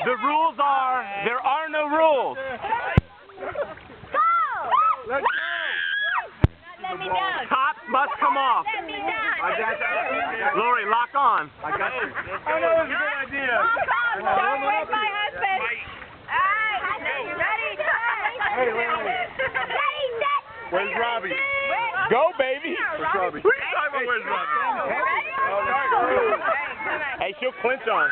The rules are, there are no rules. Go! Let's go! Let me down. Top must come off. Let me down. I got that. Lori, lock on. I got you. I know it's a good idea. Lock on. Don't wake my husband. Alright, ready, Hey, wait. ready, set. Where's Robbie? Go, baby. Where's Robbie? What are you talking about, where's Robbie? Ready? Hey, she'll clinch on.